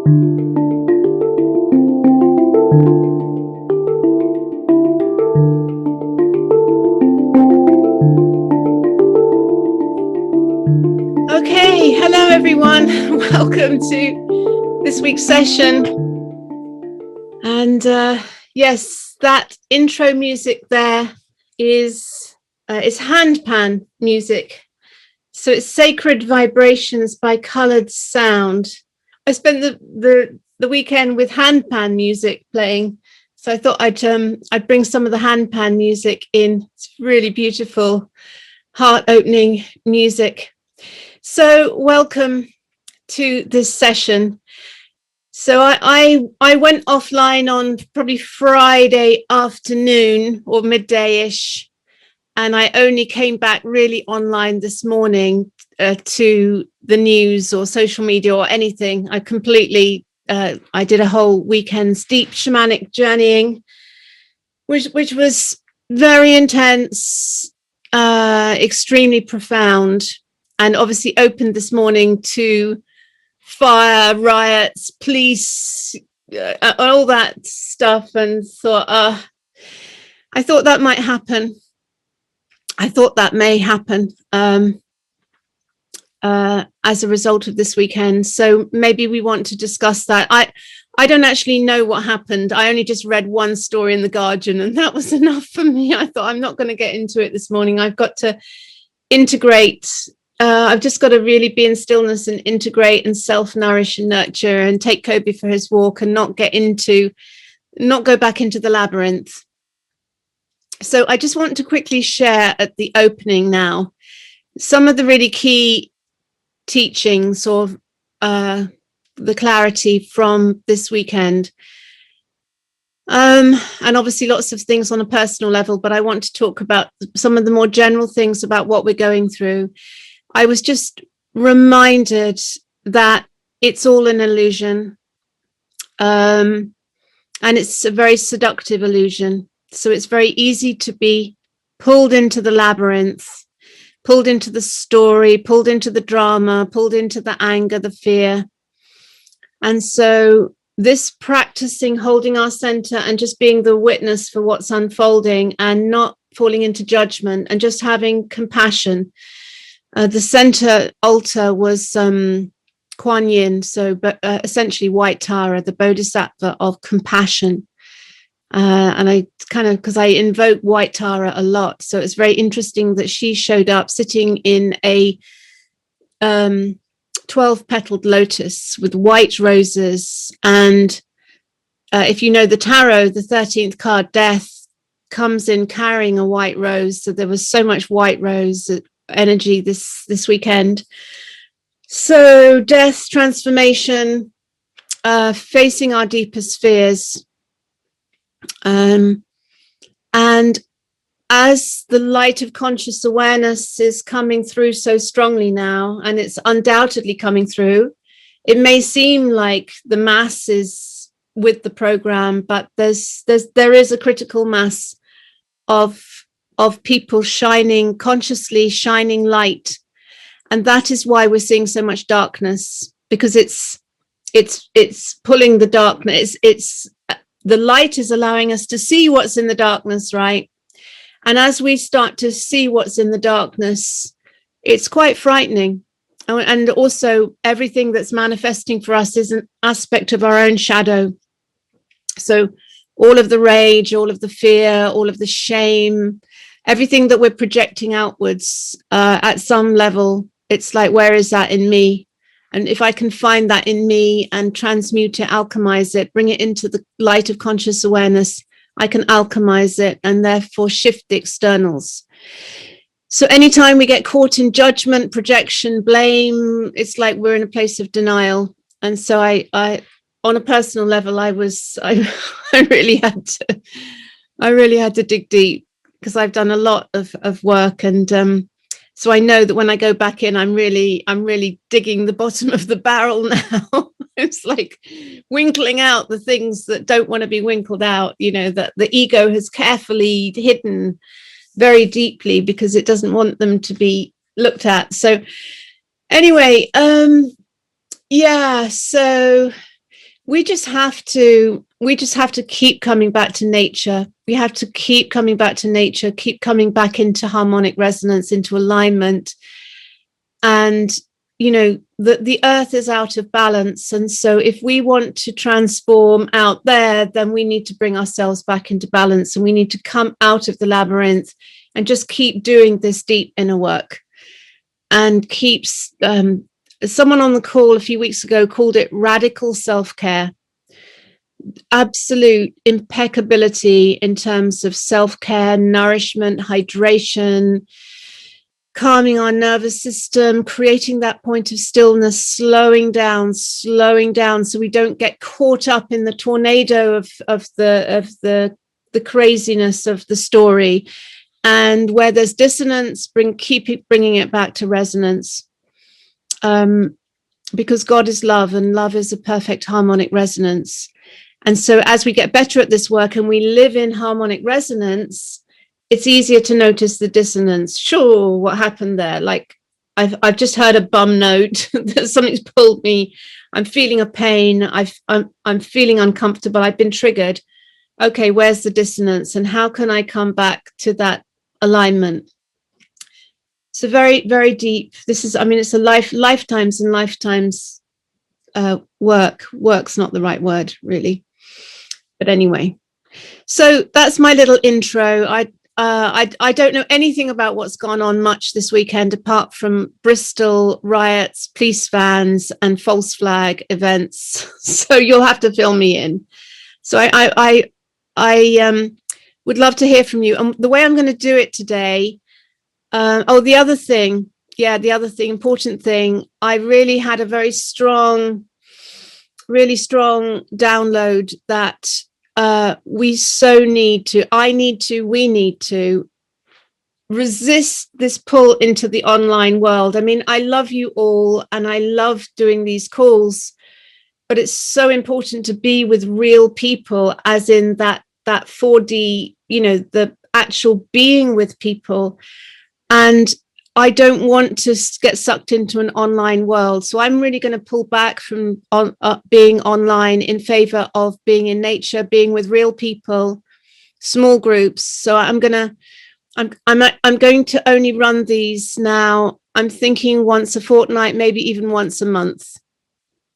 Okay, hello everyone. Welcome to this week's session. And yes, that intro music there is handpan music. So it's Sacred Vibrations by Coloured Sound. I spent the weekend with handpan music playing, so I thought I'd bring some of the handpan music in. It's really beautiful, heart-opening music. So welcome to this session. So I went offline on probably Friday afternoon or midday-ish, and I only came back really online this morning to the news or social media or anything. I did a whole weekend's deep shamanic journeying, which was very intense, extremely profound, and obviously opened this morning to fire, riots, police, all that stuff, and thought, I thought that might happen. I thought that may happen as a result of this weekend. So maybe we want to discuss that. I don't actually know what happened. I only just read one story in The Guardian, and that was enough for me. I thought, I'm not going to get into it this morning. I've got to integrate. I've just got to really be in stillness and integrate and self-nourish and nurture and take Kobe for his walk and not go back into the labyrinth. So I just want to quickly share at the opening now some of the really key teachings or the clarity from this weekend. And obviously lots of things on a personal level, but I want to talk about some of the more general things about what we're going through. I was just reminded that it's all an illusion, and it's a very seductive illusion. So it's very easy to be pulled into the labyrinth, pulled into the story, pulled into the drama, pulled into the anger, the fear. And so this practicing holding our center and just being the witness for what's unfolding and not falling into judgment and just having compassion. The center altar was Kuan Yin, so essentially White Tara, the Bodhisattva of compassion. And I because I invoke White Tara a lot, so it's very interesting that she showed up sitting in a 12-petaled lotus with white roses. And if you know the tarot, the 13th card, Death, comes in carrying a white rose. So there was so much white rose energy this weekend. So death, transformation, facing our deepest fears. And as the light of conscious awareness is coming through so strongly now, and it's undoubtedly coming through, it may seem like the mass is with the program, but there is a critical mass of people consciously shining light. And that is why we're seeing so much darkness, because it's pulling the darkness. It's the light is allowing us to see what's in the darkness, right? And as we start to see what's in the darkness, it's quite frightening. And also everything that's manifesting for us is an aspect of our own shadow. So all of the rage, all of the fear, all of the shame, everything that we're projecting outwards, at some level, it's like, where is that in me? And if I can find that in me and transmute it, alchemize it, bring it into the light of conscious awareness, I can alchemize it and therefore shift the externals. So anytime we get caught in judgment, projection, blame, it's like we're in a place of denial. And so I on a personal level, I really had to dig deep, because I've done a lot of work, and so I know that when I go back in, I'm really digging the bottom of the barrel now. It's like winkling out the things that don't want to be winkled out, that the ego has carefully hidden very deeply because it doesn't want them to be looked at. So anyway, so we just have to keep coming back to nature. We have to keep coming back to nature, keep coming back into harmonic resonance, into alignment. And the earth is out of balance, and so if we want to transform out there, then we need to bring ourselves back into balance, and we need to come out of the labyrinth and just keep doing this deep inner work. And keeps someone on the call a few weeks ago called it radical self-care. Absolute impeccability in terms of self-care, nourishment, hydration, calming our nervous system, creating that point of stillness, slowing down so we don't get caught up in the tornado of the craziness of the story. And where there's dissonance, keep bringing it back to resonance, because God is love, and love is a perfect harmonic resonance. And so as we get better at this work and we live in harmonic resonance, it's easier to notice the dissonance. Sure, what happened there? Like I've just heard a bum note that something's pulled me. I'm feeling a pain. I'm feeling uncomfortable. I've been triggered. Okay, where's the dissonance, and how can I come back to that alignment? So very, very deep. This is, it's a lifetimes and lifetimes work. Work's not the right word, really. But anyway, so that's my little intro. I don't know anything about what's gone on much this weekend, apart from Bristol riots, police vans, and false flag events. So you'll have to fill me in. So I would love to hear from you. And the way I'm going to do it today. The other thing, important thing. I really had a really strong download that we need to resist this pull into the online world. I love you all, and I love doing these calls, but it's so important to be with real people, as in that 4D, the actual being with people. And I don't want to get sucked into an online world. So I'm really going to pull back from being online in favor of being in nature, being with real people, small groups. So I'm going to only run these now. I'm thinking once a fortnight, maybe even once a month.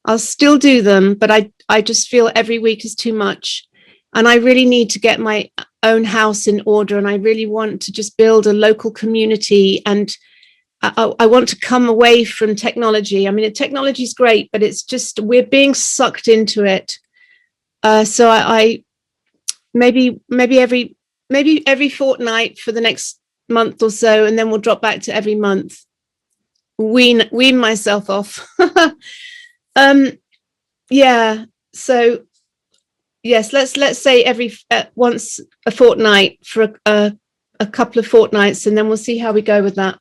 I'll still do them, but I just feel every week is too much. And I really need to get my own house in order. And I really want to just build a local community. And I want to come away from technology. Technology is great, but it's just, we're being sucked into it. So I maybe every fortnight for the next month or so, and then we'll drop back to every month. Wean myself off. Yeah. So yes, let's say once a fortnight for a couple of fortnights, and then we'll see how we go with that.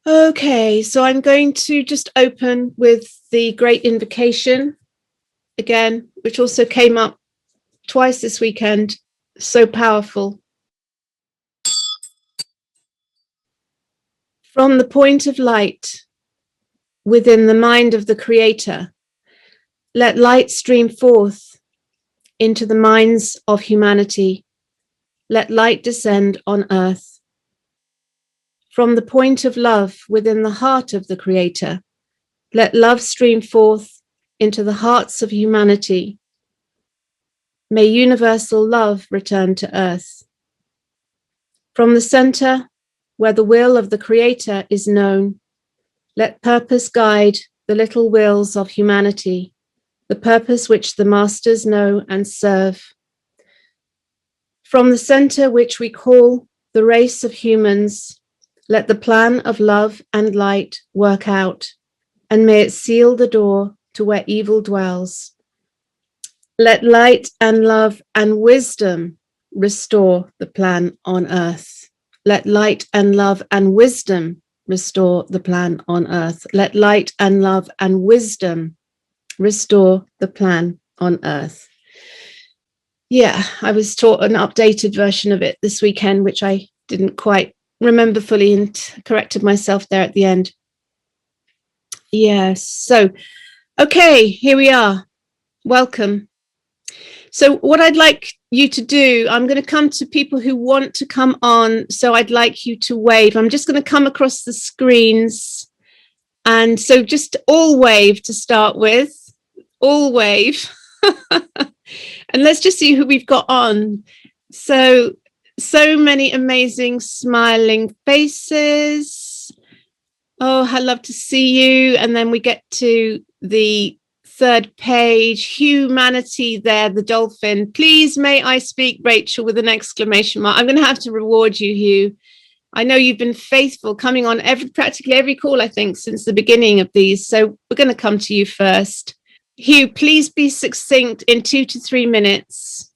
Okay, so I'm going to just open with the Great Invocation again, which also came up twice this weekend. So powerful. From the point of light within the mind of the Creator, let light stream forth into the minds of humanity. Let light descend on earth. From the point of love within the heart of the Creator, let love stream forth into the hearts of humanity. May universal love return to earth. From the center, where the will of the Creator is known, let purpose guide the little wills of humanity, the purpose which the masters know and serve. From the center which we call the race of humans, let the plan of love and light work out, and may it seal the door to where evil dwells. Let light and love and wisdom restore the plan on earth. Let light and love and wisdom restore the plan on earth. Let light and love and wisdom restore the plan on earth. Yeah, I was taught an updated version of it this weekend, which I didn't quite remember fully, and corrected myself there at the end. Yes, so Okay, here we are. Welcome. So what I'd like you to do, I'm going to come to people who want to come on. So I'd like you to wave. I'm just going to come across the screens. And so just all wave to start with. All wave. And let's just see who we've got on. So many amazing smiling faces. Oh, I love to see you. And then we get to the third page, humanity there, the dolphin. Please, may I speak, Rachel, with an exclamation mark. I'm going to have to reward you, Hugh. I know you've been faithful, coming on practically every call, I think, since the beginning of these. So we're going to come to you first. Hugh, please be succinct in 2 to 3 minutes.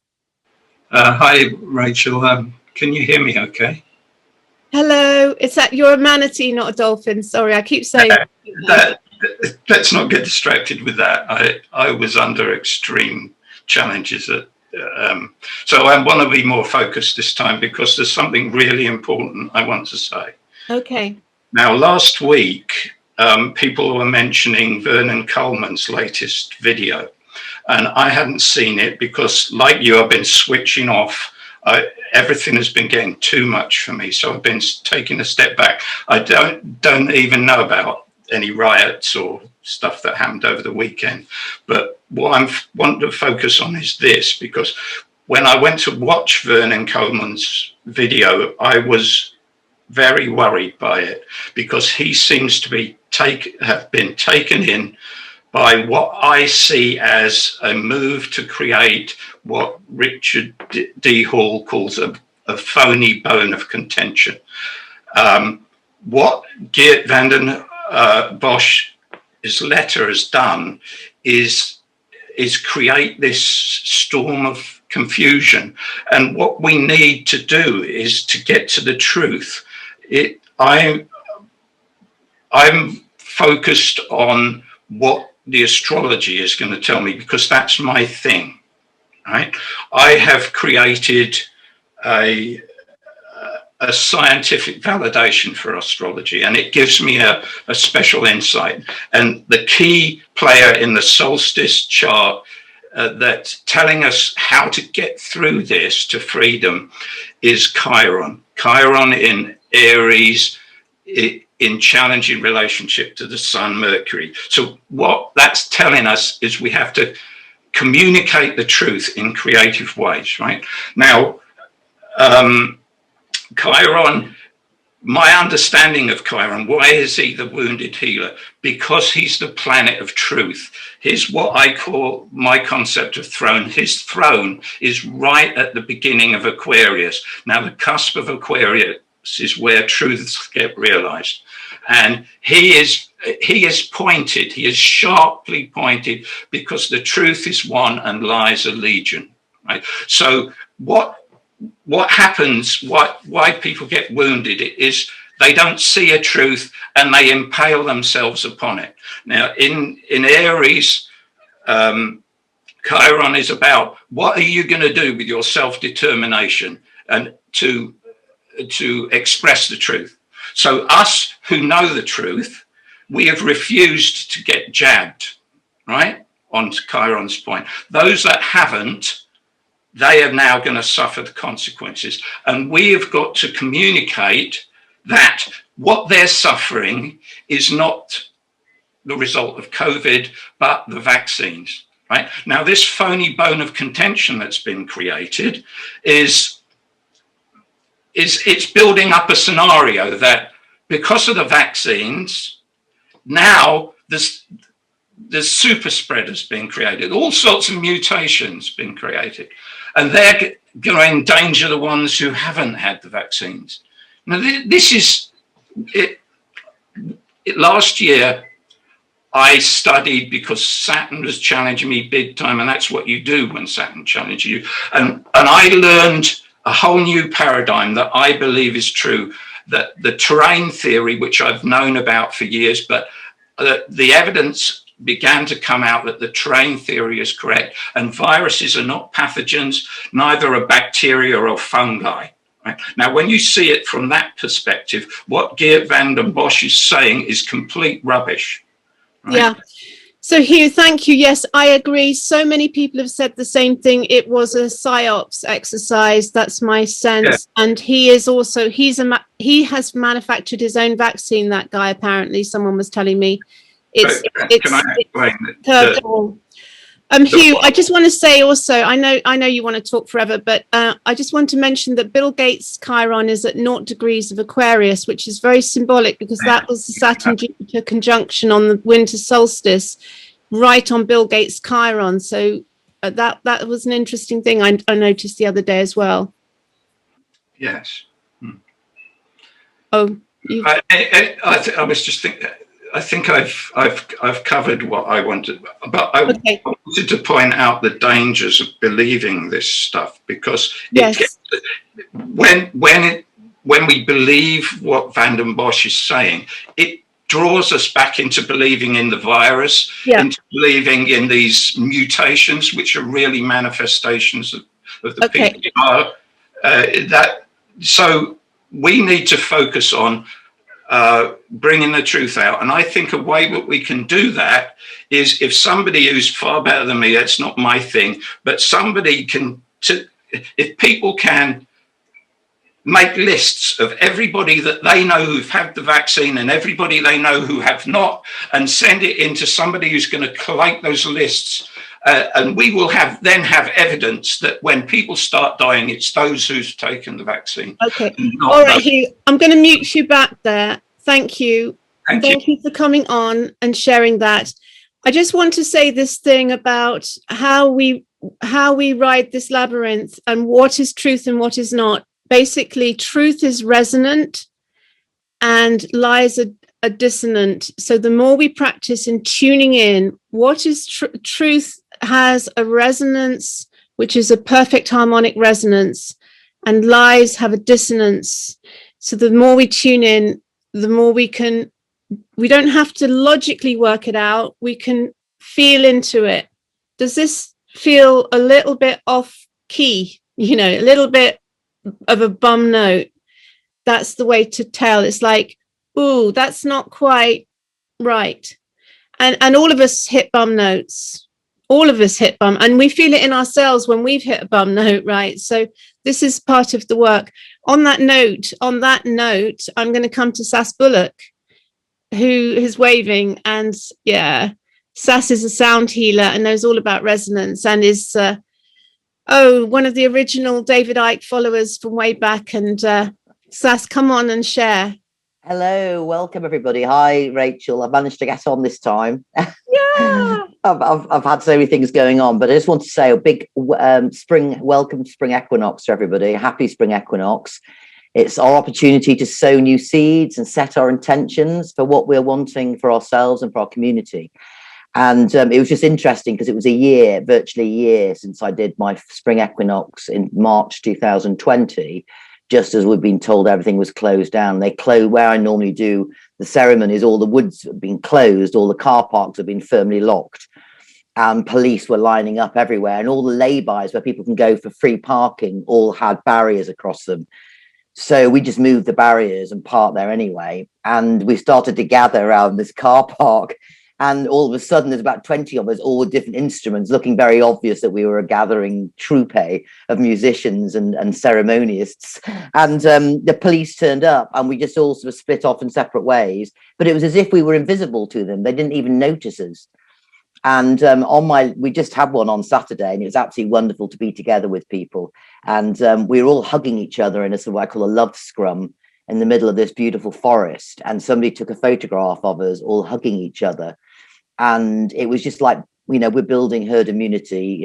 Hi, Rachel. Can you hear me okay? Hello. It's that you're a manatee, not a dolphin. Sorry, I keep saying that. Let's not get distracted with that. I was under extreme challenges. So I want to be more focused this time because there's something really important I want to say. Okay. Now, last week, people were mentioning Vernon Coleman's latest video. And I hadn't seen it because, like you, I've been switching off. Everything has been getting too much for me, so I've been taking a step back. I don't even know about any riots or stuff that happened over the weekend. But what I want to focus on is this, because when I went to watch Vernon Coleman's video, I was very worried by it because he seems to have been taken in by what I see as a move to create what Richard D. Hall calls a phony bone of contention. What Geert Vanden Bosch's letter has done is create this storm of confusion. And what we need to do is to get to the truth. I'm focused on what the astrology is going to tell me, because that's my thing, right? I have created a scientific validation for astrology, and it gives me a special insight. And the key player in the solstice chart that's telling us how to get through this to freedom is Chiron. Chiron in Aries, in challenging relationship to the sun, Mercury. So what that's telling us is we have to communicate the truth in creative ways, right? Now, Chiron, my understanding of Chiron, why is he the wounded healer? Because he's the planet of truth. Here's what I call my concept of throne. His throne is right at the beginning of Aquarius. Now, the cusp of Aquarius is where truths get realized. And he is pointed, he is sharply pointed, because the truth is one and lies are legion, right? So what happens, why people get wounded is they don't see a truth and they impale themselves upon it. Now, in Aries, Chiron is about what are you going to do with your self-determination and to express the truth. So us who know the truth, we have refused to get jabbed, right? On Chiron's point. Those that haven't, they are now going to suffer the consequences. And we have got to communicate that what they're suffering is not the result of COVID, but the vaccines, right? Now, this phony bone of contention that's been created is it's building up a scenario that because of the vaccines, now there's super spreaders being created, all sorts of mutations being created, and they're going to endanger the ones who haven't had the vaccines. Now, this is it. Last year, I studied because Saturn was challenging me big time, and that's what you do when Saturn challenges you. And I learned a whole new paradigm that I believe is true, that the terrain theory, which I've known about for years, but the evidence began to come out that the terrain theory is correct, and viruses are not pathogens, neither are bacteria or fungi. Right? Now, when you see it from that perspective, what Geert Vanden Bosch is saying is complete rubbish. Right? Yeah. So Hugh, thank you. Yes, I agree. So many people have said the same thing. It was a psyops exercise. That's my sense. Yeah. And he is also, he has manufactured his own vaccine, that guy, apparently. Someone was telling me. Can I explain that? Hugh, I just want to say also, I know you want to talk forever, but I just want to mention that Bill Gates' Chiron is at 0 degrees of Aquarius, which is very symbolic because that was the Saturn-Jupiter conjunction on the winter solstice, right on Bill Gates' Chiron. So that was an interesting thing I noticed the other day as well. Yes. Oh, I was just thinking. I think I've covered what I wanted, but I wanted to point out the dangers of believing this stuff, because when we believe what Van den Bosch is saying, it draws us back into believing in the virus, into believing in these mutations, which are really manifestations of the people. So we need to focus on bringing the truth out. And I think a way that we can do that is if somebody who's far better than me, that's not my thing, but somebody can, if people can make lists of everybody that they know who've had the vaccine and everybody they know who have not, and send it into somebody who's going to collate those lists. And we will then have evidence that when people start dying, it's those who've taken the vaccine. Okay. All right, Hugh, I'm going to mute you back there. Thank you. Thank you for coming on and sharing that. I just want to say this thing about how we ride this labyrinth and what is truth and what is not. Basically, truth is resonant and lies are dissonant. So the more we practice in tuning in, what is truth has a resonance, which is a perfect harmonic resonance, and lies have a dissonance. So the more we tune in, the more we don't have to logically work it out. We can feel into it. Does this feel a little bit off key? A little bit of a bum note? That's the way to tell. It's like, ooh, that's not quite right. And all of us hit bum notes. All of us hit bum, and we feel it in ourselves when we've hit a bum note, right? So this is part of the work. On that note, I'm going to come to Sass Bullock, who is waving, and Sass is a sound healer and knows all about resonance, and is one of the original David Icke followers from way back. And Sass, come on and share. Hello, welcome everybody. Hi, Rachel. I've managed to get on this time. Yeah. I've had so many things going on, but I just want to say a big welcome to spring equinox to everybody. Happy spring equinox. It's our opportunity to sow new seeds and set our intentions for what we're wanting for ourselves and for our community. And it was just interesting because it was virtually a year since I did my spring equinox in March 2020. Just as we've been told everything was closed down. They closed where I normally do the ceremonies, all the woods have been closed, all the car parks have been firmly locked, and police were lining up everywhere, and all the lay-bys where people can go for free parking all had barriers across them. So we just moved the barriers and parked there anyway, and we started to gather around this car park. And all of a sudden, there's about 20 of us, all with different instruments, looking very obvious that we were a gathering troupe of musicians and ceremonists. And the police turned up, and we just all sort of split off in separate ways. But it was as if we were invisible to them. They didn't even notice us. And we just had one on Saturday, and it was absolutely wonderful to be together with people. And we were all hugging each other in a sort of what I call a love scrum in the middle of this beautiful forest. And somebody took a photograph of us all hugging each other. And it was just like, we're building herd immunity,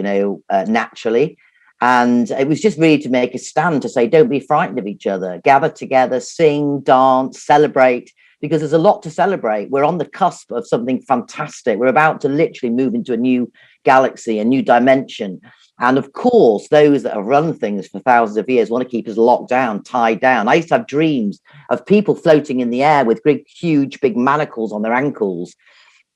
naturally. And it was just really to make a stand to say, don't be frightened of each other. Gather together, sing, dance, celebrate, because there's a lot to celebrate. We're on the cusp of something fantastic. We're about to literally move into a new galaxy, a new dimension. And of course, those that have run things for thousands of years want to keep us locked down, tied down. I used to have dreams of people floating in the air with huge, big manacles on their ankles,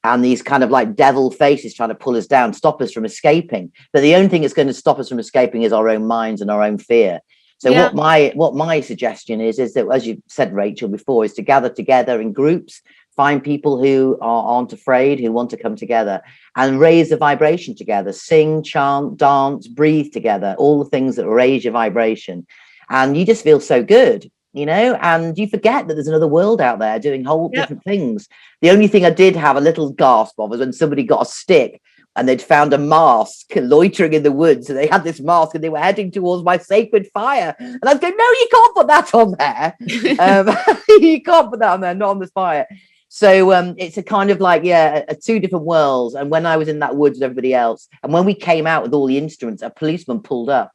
and these kind of like devil faces trying to pull us down, stop us from escaping. But the only thing that's going to stop us from escaping is our own minds and our own fear. So what my suggestion is that, as you said, Rachel, before, is to gather together in groups, find people who aren't afraid, who want to come together and raise the vibration together, sing, chant, dance, breathe together, all the things that raise your vibration. And you just feel so good, you know, and you forget that there's another world out there doing whole different things. The only thing I did have a little gasp of was when somebody got a stick and they'd found a mask loitering in the woods, and they had this mask and they were heading towards my sacred fire. And I was going, no, you can't put that on there. You can't put that on there, not on this fire. So it's a kind of like, two different worlds. And when I was in that woods with everybody else, and when we came out with all the instruments, a policeman pulled up.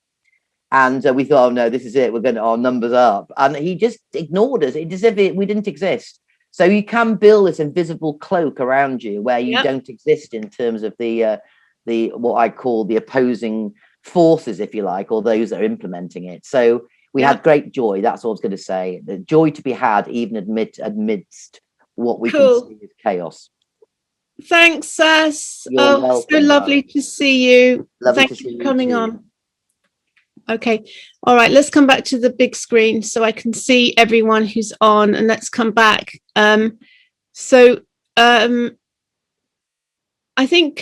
And we thought, oh, no, this is it. We're going to, our numbers up. And he just ignored us. It's as if we didn't exist. So you can build this invisible cloak around you where you don't exist in terms of the what I call the opposing forces, if you like, or those that are implementing it. So we had great joy. That's all I was going to say. The joy to be had even amidst what we can see as chaos. Thanks, Sass. Welcome, so lovely to see you. Thank you for coming on. Okay. All right. Let's come back to the big screen so I can see everyone who's on, and let's come back. I think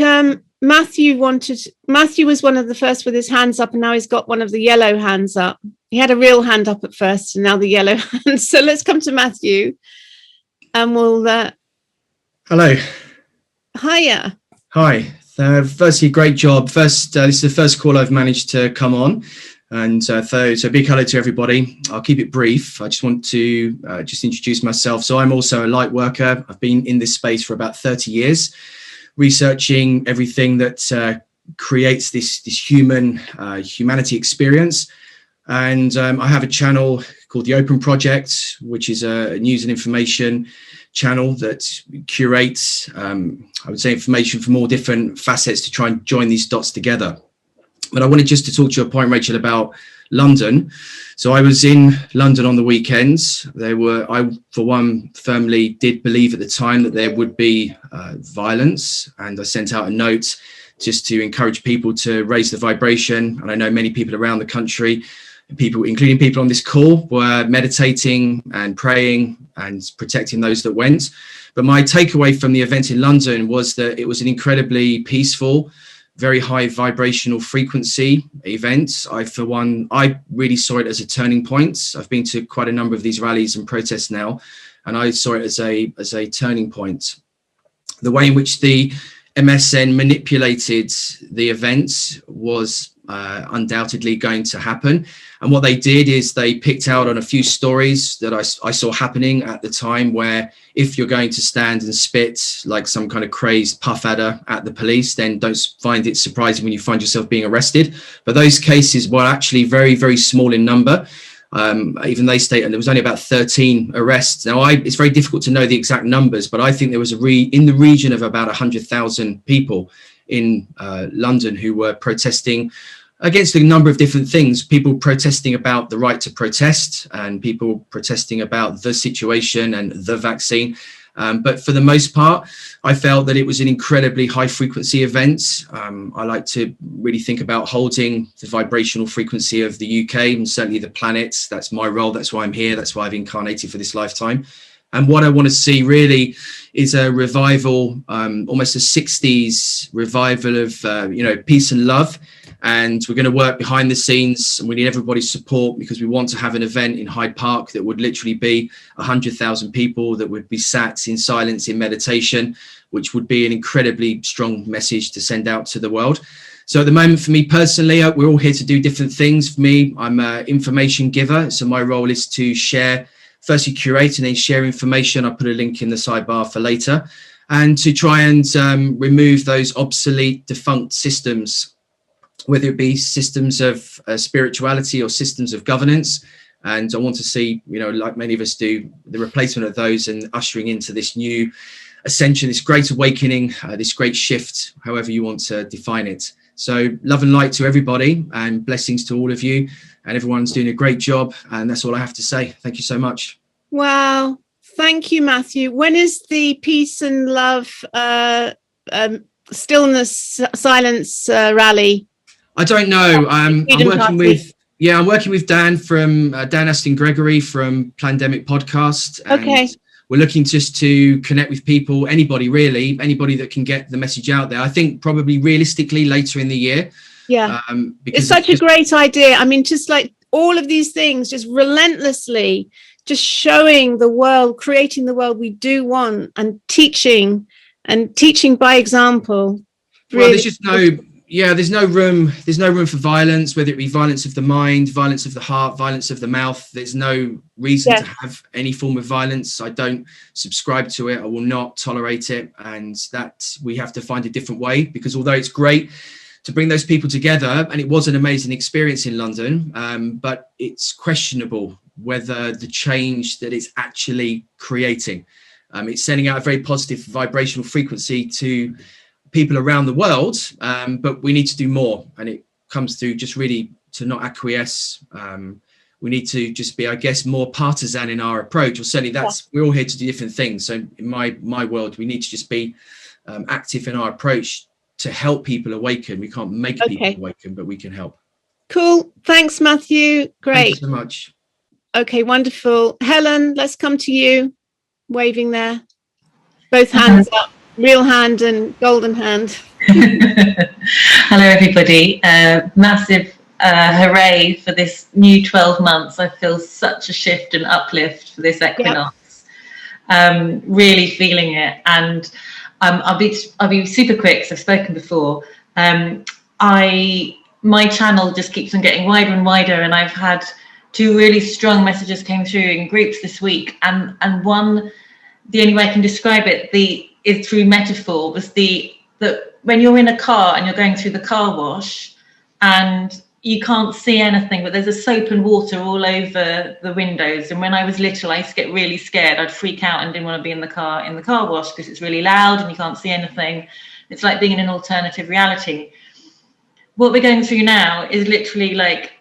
Matthew was one of the first with his hands up, and now he's got one of the yellow hands up. He had a real hand up at first and now the yellow hand. So let's come to Matthew and we'll hello. Hiya. Hi. Firstly, great job. This is the first call I've managed to come on. And so big hello to everybody. I'll keep it brief. I just want to just introduce myself. So I'm also a light worker. I've been in this space for about 30 years, researching everything that creates this humanity experience. And I have a channel called the Open Project, which is a news and information channel that curates, I would say, information from all different facets to try and join these dots together. But I wanted just to talk to your point, Rachel, about London. So I was in London on the weekends. I, for one, firmly did believe at the time that there would be violence. And I sent out a note just to encourage people to raise the vibration. And I know many people around the country, including people on this call, were meditating and praying and protecting those that went. But my takeaway from the event in London was that it was an incredibly peaceful, very high vibrational frequency event. I really saw it as a turning point. I've been to quite a number of these rallies and protests now, and I saw it as a turning point. The way in which the MSN manipulated the event was undoubtedly going to happen. And what they did is they picked out on a few stories that I saw happening at the time, where if you're going to stand and spit like some kind of crazed puff adder at the police, then don't find it surprising when you find yourself being arrested. But those cases were actually very, very small in number. Even they state, and there was only about 13 arrests. Now, it's very difficult to know the exact numbers, but I think there was in the region of about 100,000 people in London who were protesting against a number of different things. People protesting about the right to protest, and people protesting about the situation and the vaccine. But for the most part, I felt that it was an incredibly high frequency event. I like to really think about holding the vibrational frequency of the UK and certainly the planet. That's my role. That's why I'm here. That's why I've incarnated for this lifetime. And what I want to see really is a revival, almost a 60s revival of, peace and love. And we're going to work behind the scenes, and we need everybody's support, because we want to have an event in Hyde Park that would literally be 100,000 people that would be sat in silence in meditation, which would be an incredibly strong message to send out to the world. So at the moment, for me personally, we're all here to do different things. For me, I'm an information giver. So my role is to share, firstly curate, and then share information. I'll put a link in the sidebar for later, and to try and remove those obsolete, defunct systems, whether it be systems of spirituality or systems of governance. And I want to see, like many of us do, the replacement of those and ushering into this new ascension, this great awakening, this great shift, however you want to define it. So love and light to everybody, and blessings to all of you, and everyone's doing a great job. And that's all I have to say. Thank you so much. Wow. Thank you, Matthew. When is the peace and love, stillness, silence rally? I don't know. I'm working with Dan from Dan Aston Gregory from Plandemic Podcast. And okay. we're looking just to connect with people, anybody really, anybody that can get the message out there. I think probably realistically later in the year. Yeah, because it's such a great idea. I mean, just like all of these things, just relentlessly, just showing the world, creating the world we do want, and teaching by example. Well, Really. there's just there's no room for violence, whether it be violence of the mind, violence of the heart, violence of the mouth. There's no reason to have any form of violence. I don't subscribe to it. I will not tolerate it. And that we have to find a different way, because although it's great to bring those people together, and it was an amazing experience in London, but it's questionable whether the change that it's actually creating, it's sending out a very positive vibrational frequency to people around the world, but we need to do more, and it comes through just really to not acquiesce. We need to just be, I guess, more partisan in our approach, or certainly we're all here to do different things. So in my world, we need to just be active in our approach to help people awaken. We can't make people awaken, but we can help. Cool. Thanks, Matthew. Great. Thank you so much. Okay, wonderful. Helen, let's come to you, waving there. Both hands up, real hand and golden hand. Hello, everybody. Massive hooray for this new 12 months. I feel such a shift and uplift for this equinox. Really feeling it. And I'll be super quick, because I've spoken before. My channel just keeps on getting wider and wider, and I've had 2 really strong messages came through in groups this week, and one, the only way I can describe it is through metaphor, was that when you're in a car and you're going through the car wash and you can't see anything, but there's a soap and water all over the windows. And when I was little, I used to get really scared. I'd freak out and didn't want to be in the car wash, because it's really loud and you can't see anything. It's like being in an alternative reality. What we're going through now is literally like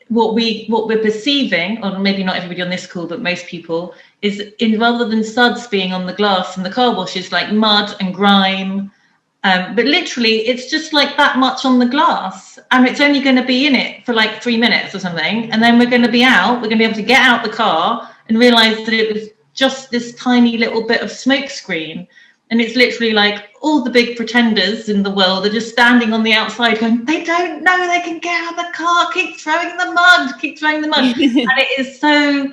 what we're perceiving, or maybe not everybody on this call, but most people, is rather than suds being on the glass and the car wash is like mud and grime. But literally, it's just like that much on the glass, and it's only going to be in it for like 3 minutes or something, and then we're going to be out. We're going to be able to get out the car and realize that it was just this tiny little bit of smoke screen, and it's literally like all the big pretenders in the world are just standing on the outside going, they don't know they can get out of the car. Keep throwing the mud. And it is so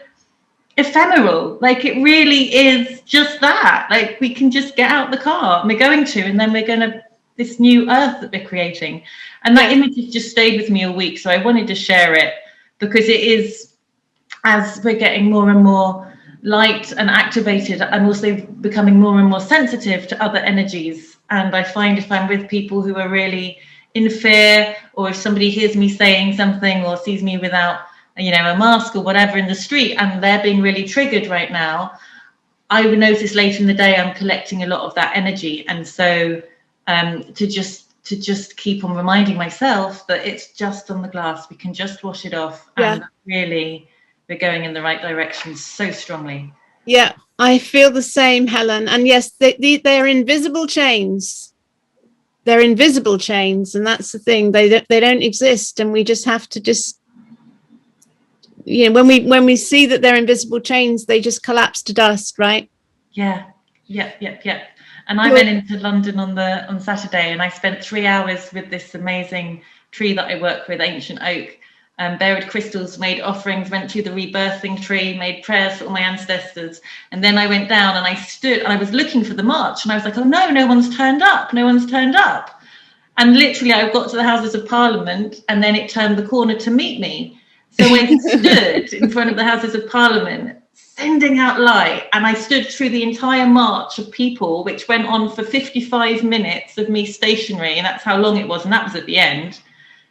ephemeral. Like, it really is just that. Like, we can just get out the car, and we're going to, and then we're going to this new earth that we're creating. And that image has just stayed with me all week, so I wanted to share it, because it is, as we're getting more and more light and activated, I'm also becoming more and more sensitive to other energies. And I find if I'm with people who are really in fear, or if somebody hears me saying something or sees me without a mask or whatever in the street, and they're being really triggered right now, I would notice later in the day I'm collecting a lot of that energy. And so to just keep on reminding myself that it's just on the glass, we can just wash it off, and really we're going in the right direction so strongly. Yeah, I feel the same, Helen. And yes, they're invisible chains. They're invisible chains, and that's the thing. They don't exist, and we just have to when we see that they're invisible chains, they just collapse to dust, right? Yeah. And I went into London on Saturday, and I spent 3 hours with this amazing tree that I work with, ancient oak. Buried crystals, made offerings, went to the rebirthing tree, made prayers for all my ancestors. And then I went down and I stood and I was looking for the march, and I was like, oh no one's turned up. And literally I got to the Houses of Parliament, and then it turned the corner to meet me. So I stood in front of the Houses of Parliament, sending out light, and I stood through the entire march of people, which went on for 55 minutes of me stationary, and that's how long it was, and that was at the end.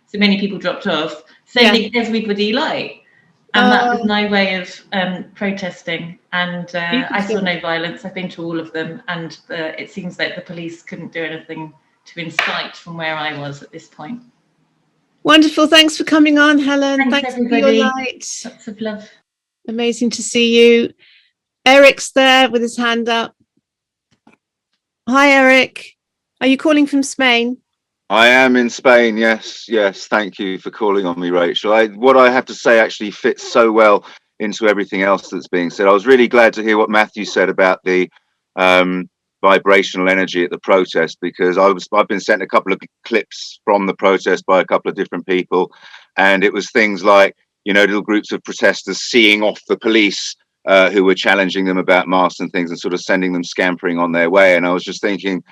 So many people dropped off, sending everybody light. And that was my way of protesting. And I saw no violence. I've been to all of them, and it seems like the police couldn't do anything to incite from where I was at this point. Wonderful. Thanks for coming on, Helen. Thanks everybody. For your light. Lots of love. Amazing to see you. Eric's there with his hand up. Hi, Eric. Are you calling from Spain? I am in Spain. Yes. Thank you for calling on me, Rachel. What I have to say actually fits so well into everything else that's being said. I was really glad to hear what Matthew said about the vibrational energy at the protest, because I've been sent a couple of clips from the protest by a couple of different people, and it was things like, you know, little groups of protesters seeing off the police who were challenging them about masks and things, and sort of sending them scampering on their way. And I was just thinking,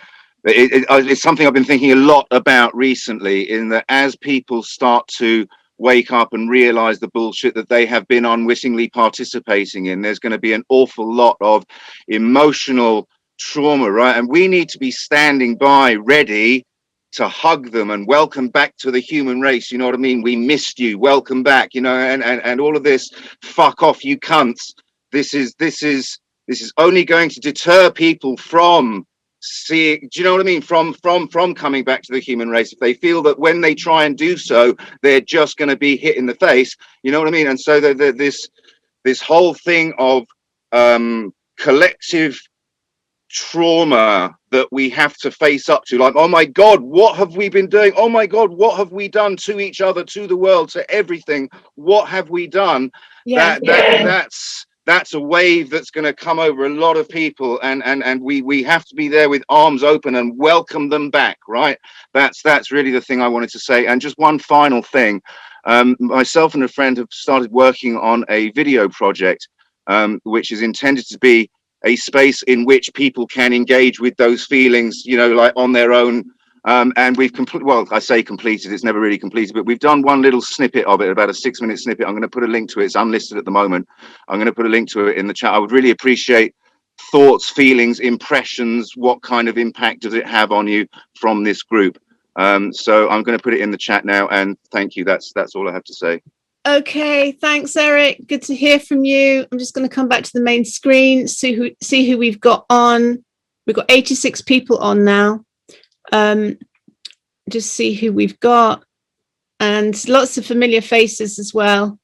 it's something I've been thinking a lot about recently, in that as people start to wake up and realize the bullshit that they have been unwittingly participating in, there's going to be an awful lot of emotional trauma, right? And we need to be standing by, ready to hug them and welcome back to the human race. You know what I mean? We missed you, welcome back, you know, and all of this fuck off, you cunts. This is only going to deter people from seeing, do you know what I mean, from coming back to the human race, if they feel that when they try and do so, they're just going to be hit in the face, you know what I mean? And so this whole thing of collective trauma that we have to face up to, like, oh my God, what have we been doing? Oh my God, what have we done to each other, to the world, to everything? What have we done? That's a wave that's going to come over a lot of people, and we have to be there with arms open and welcome them back, right? That's really the thing I wanted to say. And just one final thing, myself and a friend have started working on a video project, which is intended to be a space in which people can engage with those feelings, you know, like on their own. And we've I say completed, it's never really completed, but we've done one little snippet of it, about a 6-minute snippet. I'm going to put a link to it. It's unlisted at the moment. I'm going to put a link to it in the chat. I would really appreciate thoughts, feelings, impressions. What kind of impact does it have on you from this group? So I'm going to put it in the chat now, and thank you. That's all I have to say. Okay, thanks, Eric. Good to hear from you. I'm just going to come back to the main screen, see who we've got on. We've got 86 people on now. Just see who we've got, and lots of familiar faces as well,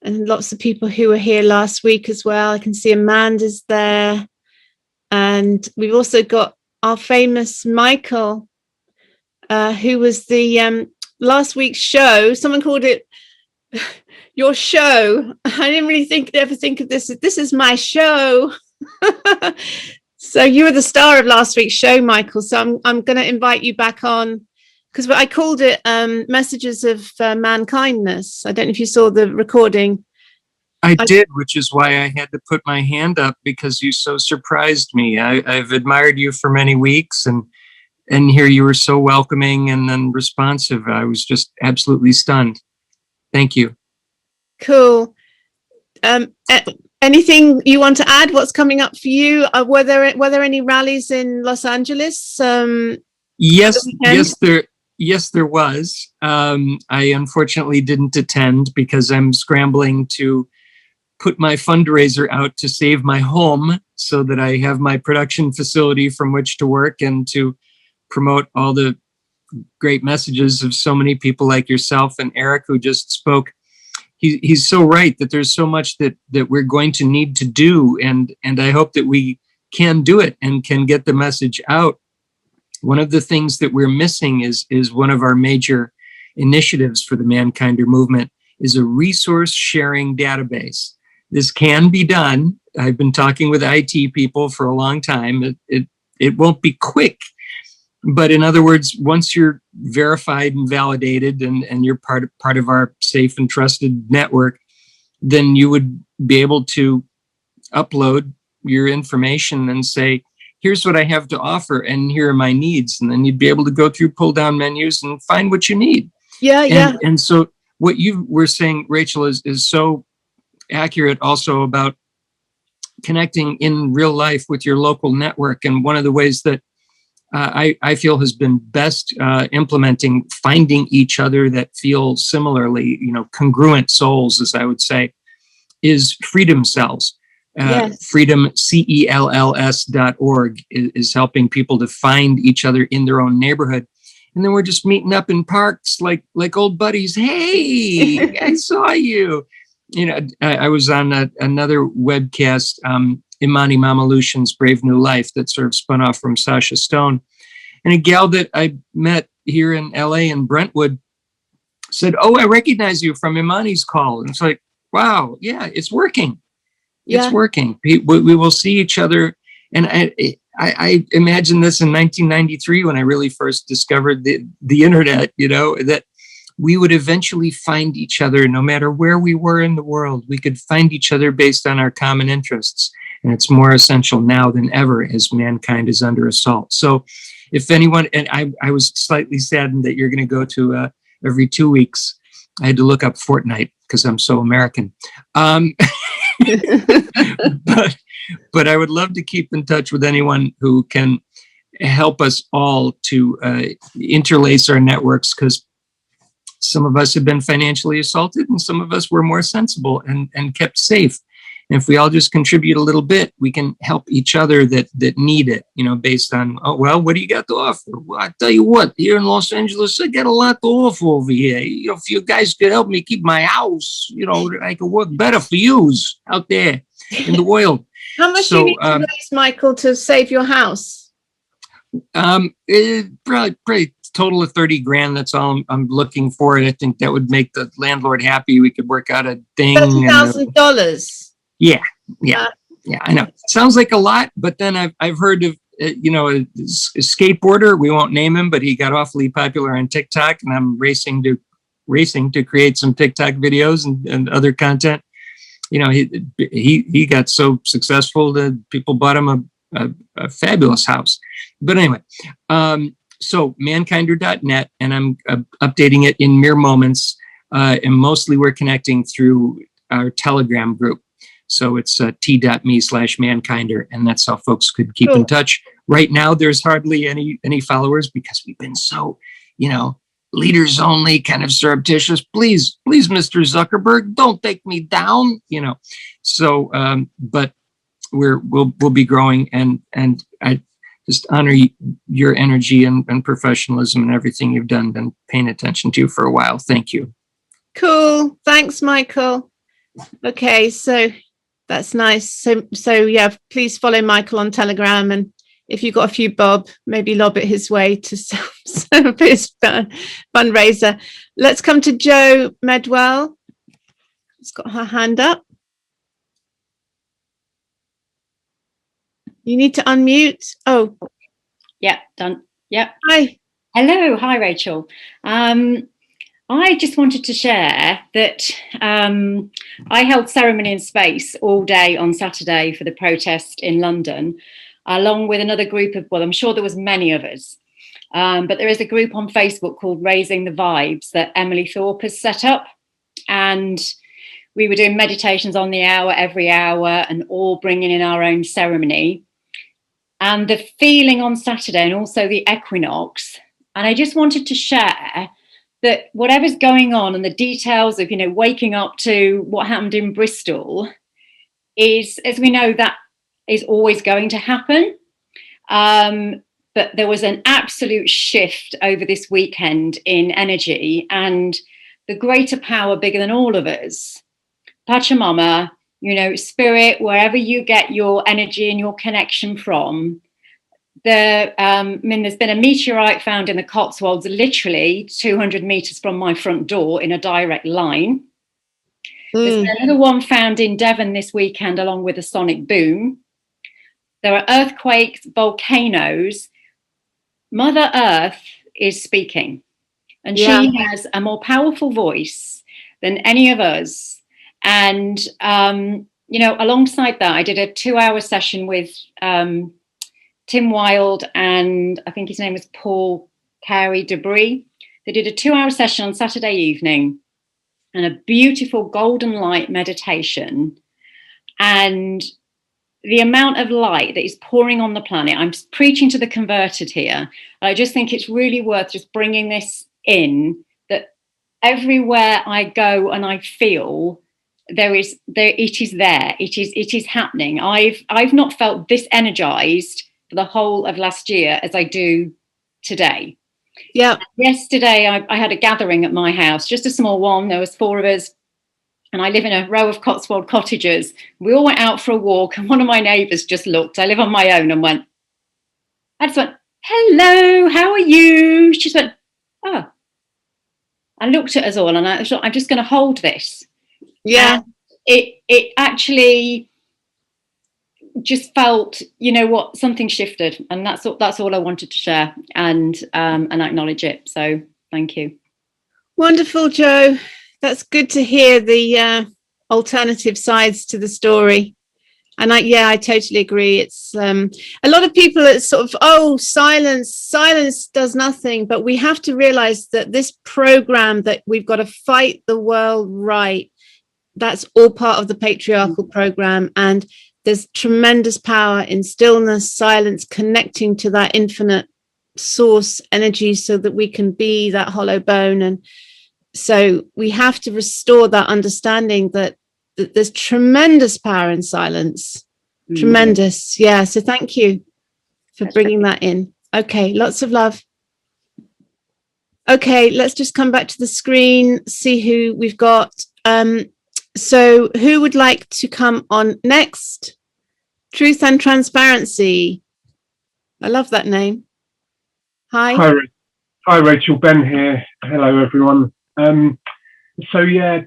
and lots of people who were here last week as well. I can see Amanda's there, and we've also got our famous Michael, who was the last week's show. Someone called it your show. I didn't really ever think of this is my show. So you were the star of last week's show, Michael. So I'm going to invite you back on, because I called it Messages of Mankindness. I don't know if you saw the recording. I did, which is why I had to put my hand up, because you so surprised me. I've admired you for many weeks, and here you were so welcoming and then responsive. I was just absolutely stunned. Thank you. Cool. Anything you want to add? What's coming up for you? Were there any rallies in Los Angeles? Yes, there was. I unfortunately didn't attend because I'm scrambling to put my fundraiser out to save my home, so that I have my production facility from which to work and to promote all the great messages of so many people like yourself and Eric, who just spoke. He's so right that there's so much that we're going to need to do, and I hope that we can do it and can get the message out. One of the things that we're missing is one of our major initiatives for the Mankinder movement is a resource sharing database. This can be done. I've been talking with IT people for a long time. It won't be quick, but in other words, once you're verified and validated and you're part of our safe and trusted network, then you would be able to upload your information and say, here's what I have to offer, and here are my needs. And then you'd be able to go through pull down menus and find what you need. Yeah. And so what you were saying, Rachel, is so accurate also about connecting in real life with your local network. And one of the ways that I feel has been best implementing finding each other that feel similarly, congruent souls, as I would say, is Freedom Cells. Yes. Freedom, CELLS.org is helping people to find each other in their own neighborhood. And then we're just meeting up in parks like old buddies. Hey, I saw you. I was on another webcast, Imani Mamalushan's Brave New Life, that sort of spun off from Sasha Stone. And a gal that I met here in LA in Brentwood said, oh, I recognize you from Imani's call. And it's like, wow, yeah, it's working. Yeah. It's working. We will see each other. And I imagine this in 1993 when I really first discovered the internet, that we would eventually find each other no matter where we were in the world. We could find each other based on our common interests. And it's more essential now than ever as mankind is under assault. So if anyone, and I was slightly saddened that you're going to go to every 2 weeks. I had to look up Fortnite because I'm so American. But I would love to keep in touch with anyone who can help us all to interlace our networks, because some of us have been financially assaulted and some of us were more sensible and kept safe. And if we all just contribute a little bit, we can help each other that need it, based on, oh, well, what do you got to offer? Well, I tell you what, here in Los Angeles, I got a lot to offer over here. If you guys could help me keep my house, I could work better for yous out there in the world. How much do you need to raise, Michael, to save your house? Probably total of 30 grand. That's all I'm looking for. And I think that would make the landlord happy. We could work out a thing. $30,000. Yeah, I know. Sounds like a lot, but then I've heard of a skateboarder. We won't name him, but he got awfully popular on TikTok, and I'm racing to create some TikTok videos and other content. He got so successful that people bought him a fabulous house. But anyway, so mankinder.net, and I'm updating it in mere moments. And mostly we're connecting through our Telegram group. So it's t.me/mankinder, and that's how folks could keep in touch. Right now, there's hardly any followers because we've been so, leaders only, kind of surreptitious. Please, Mr. Zuckerberg, don't take me down. So, but we'll be growing, and I just honor your energy and professionalism and everything you've done. Been paying attention to for a while. Thank you. Cool. Thanks, Michael. Okay, so that's nice. So yeah, please follow Michael on Telegram, and if you've got a few bob, maybe lob it his way to some of his fundraiser. Let's come to Jo Medwell. She's got her hand up. You need to unmute. Oh. Yeah, done. Yeah. Hi. Hello. Hi, Rachel. I just wanted to share that I held ceremony in space all day on Saturday for the protest in London, along with another group of, well, I'm sure there was many of us, but there is a group on Facebook called Raising the Vibes that Emily Thorpe has set up. And we were doing meditations on the hour, every hour, and all bringing in our own ceremony. And the feeling on Saturday, and also the equinox, and I just wanted to share that whatever's going on and the details of, waking up to what happened in Bristol is, as we know, that is always going to happen. But there was an absolute shift over this weekend in energy, and the greater power bigger than all of us, Pachamama, spirit, wherever you get your energy and your connection from. There's been a meteorite found in the Cotswolds, literally 200 meters from my front door in a direct line. There's been another one found in Devon this weekend, along with a sonic boom. There are earthquakes, volcanoes. Mother Earth is speaking, and she has a more powerful voice than any of us. And, alongside that, I did a 2-hour session with Tim Wilde, and I think his name was Paul Carey Debris. They did a 2-hour session on Saturday evening, and a beautiful golden light meditation. And the amount of light that is pouring on the planet, I'm preaching to the converted here. I just think it's really worth just bringing this in, that everywhere I go and I feel it is happening. I've not felt this energized for the whole of last year as I do today. Yeah. Yesterday I had a gathering at my house, just a small one. There was 4 of us, and I live in a row of Cotswold cottages. We all went out for a walk, and one of my neighbours just looked. I live on my own, and I just went, "Hello, how are you?" She just went, "Oh." I looked at us all, and I thought, I'm just going to hold this. Yeah. it actually just felt, you know what, something shifted, and that's all I wanted to share and acknowledge it. So thank you. Wonderful, Joe. That's good to hear the alternative sides to the story. And I totally agree. It's a lot of people are sort of, oh, silence does nothing. But we have to realize that this program that we've got to fight the world right, that's all part of the patriarchal program. And there's tremendous power in stillness, silence, connecting to that infinite source energy so that we can be that hollow bone. And so we have to restore that understanding that there's tremendous power in silence. Tremendous. Yeah. So thank you for bringing that in. Okay. Lots of love. Okay. Let's just come back to the screen, see who we've got. So who would like to come on next? Truth and Transparency. I love that name. Hi. Hi, Rachel. Ben here. Hello, everyone. So yeah,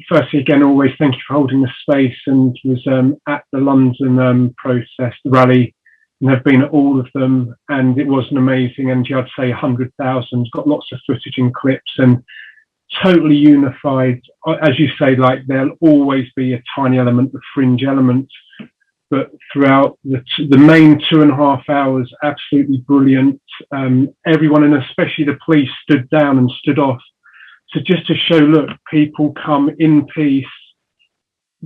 firstly, again, always thank you for holding the space, and was at the London protest, the rally, and have been at all of them, and it was an amazing, and I'd say 100,000, got lots of footage and clips, and totally unified. As you say, like there'll always be a tiny element, the fringe element, but throughout the main 2.5 hours, absolutely brilliant. Everyone, and especially the police, stood down and stood off. So just to show, look, people come in peace.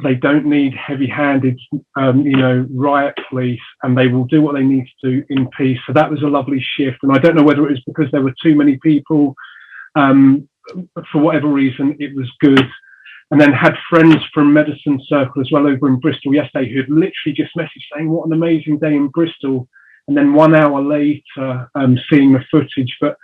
They don't need heavy-handed, riot police, and they will do what they need to do in peace. So that was a lovely shift. And I don't know whether it was because there were too many people. For whatever reason, it was good. And then had friends from Medicine Circle as well over in Bristol yesterday who had literally just messaged saying, what an amazing day in Bristol. And then 1 hour later, seeing the footage. But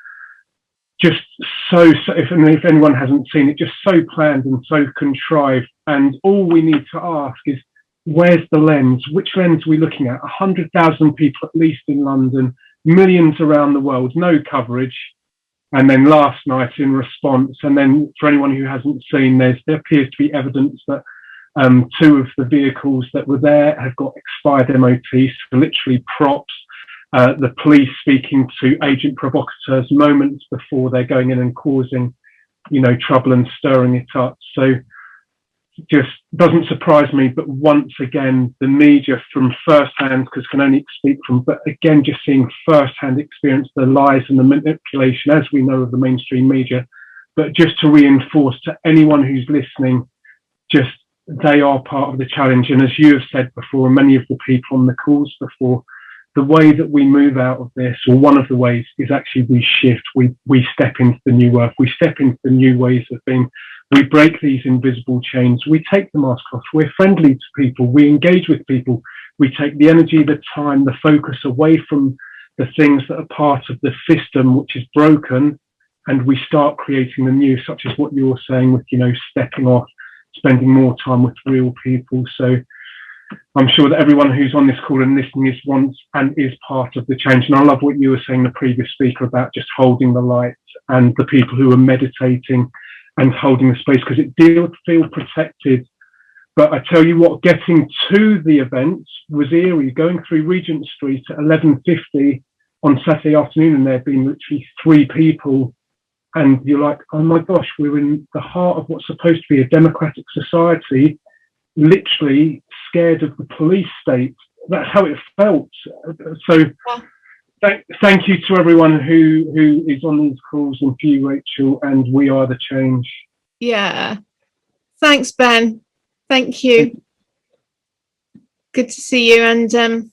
just so if anyone hasn't seen it, just so planned and so contrived. And all we need to ask is, where's the lens? Which lens are we looking at? 100,000 people at least in London, millions around the world, no coverage. And then last night in response, and then for anyone who hasn't seen, there appears to be evidence that 2 of the vehicles that were there have got expired MOTs, so literally props. The police speaking to agent provocateurs moments before they're going in and causing, trouble and stirring it up. So just doesn't surprise me, but once again, the media from firsthand, because can only speak from, but again, just seeing firsthand experience the lies and the manipulation, as we know of the mainstream media, but just to reinforce to anyone who's listening, just they are part of the challenge. And as you have said before, and many of the people on the calls before, the way that we move out of this, or one of the ways, is actually we shift, we step into the new earth, we step into the new ways of being. We break these invisible chains. We take the mask off. We're friendly to people. We engage with people. We take the energy, the time, the focus away from the things that are part of the system, which is broken, and we start creating the new, such as what you're saying with, stepping off, spending more time with real people. So I'm sure that everyone who's on this call and listening is once and is part of the change. And I love what you were saying, the previous speaker, about just holding the light, and the people who are meditating and holding the space, because it did feel protected. But I tell you what, getting to the event was eerie. Going through Regent Street at 11:50 on Saturday afternoon, and there had been literally 3 people, and you're like, oh my gosh, we're in the heart of what's supposed to be a democratic society, literally scared of the police state. That's how it felt. So thank you to everyone who is on these calls, and for you, Rachel, and we are the change. Yeah. Thanks, Ben. Thank you. Good to see you. And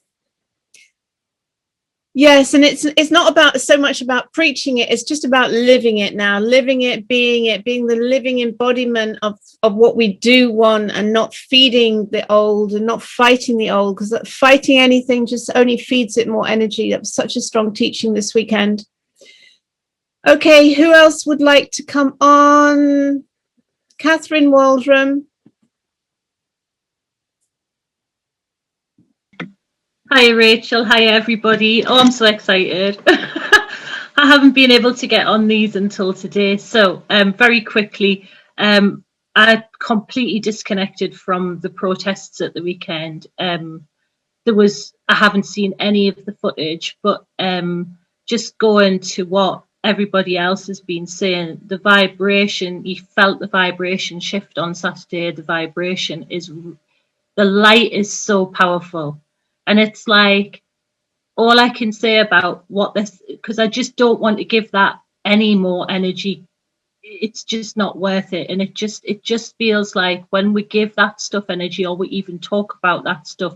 yes, and it's not about so much about preaching it, it's just about living it now, living it, being the living embodiment of what we do want, and not feeding the old and not fighting the old, because fighting anything just only feeds it more energy. That was such a strong teaching this weekend. Okay, who else would like to come on? Catherine Waldron. Hi, Rachel. Hi, everybody. Oh, I'm so excited. I haven't been able to get on these until today. So very quickly, I completely disconnected from the protests at the weekend. I haven't seen any of the footage, but just going to what everybody else has been saying, the vibration, you felt the vibration shift on Saturday. The vibration is, the light is so powerful. And it's like, all I can say about what this, because I just don't want to give that any more energy. It's just not worth it. And it just feels like when we give that stuff energy, or we even talk about that stuff,